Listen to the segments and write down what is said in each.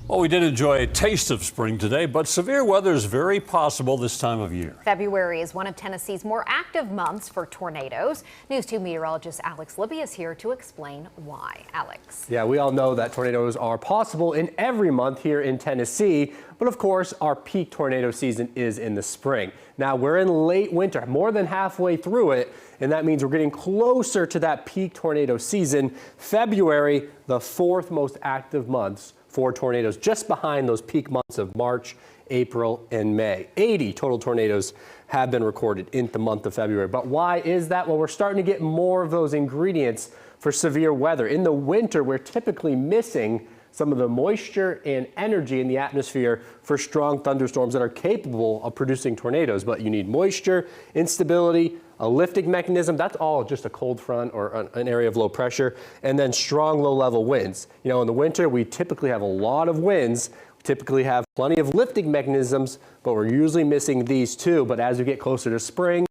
Well, we did enjoy a taste of spring today, but severe weather is very possible this time of year. February is one of Tennessee's more active months for tornadoes. News 2 meteorologist Alex Libby is here to explain why. Alex. Yeah, we all know that tornadoes are possible in every month here in Tennessee, but of course our peak tornado season is in the spring. Now we're in late winter, more than halfway through it, and that means we're getting closer to that peak tornado season. February, the fourth most active months for tornadoes, just behind those peak months of March, April, and May. 80 total tornadoes have been recorded in the month of February. But why is that? Well, we're starting to get more of those ingredients for severe weather. In the winter, we're typically missing some of the moisture and energy in the atmosphere for strong thunderstorms that are capable of producing tornadoes. But you need moisture, instability, a lifting mechanism. That's all just a cold front or an area of low pressure, and then strong low-level winds. You know, in the winter, we typically have a lot of winds. We typically have plenty of lifting mechanisms, but we're usually missing these too. But as we get closer to spring,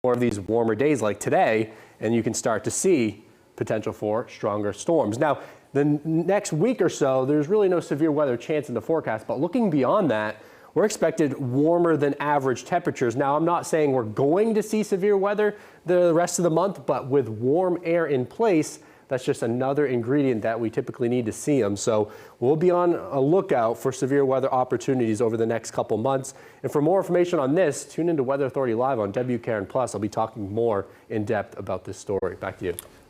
more of these warmer days like today, and you can start to see potential for stronger storms. Now, the next week or so, there's really no severe weather chance in the forecast, but looking beyond that, we're expected warmer than average temperatures. Now, I'm not saying we're going to see severe weather the rest of the month, but with warm air in place, that's just another ingredient that we typically need to see them. So we'll be on a lookout for severe weather opportunities over the next couple months. And for more information on this, tune into Weather Authority Live on WKRN+. I'll be talking more in depth about this story. Back to you.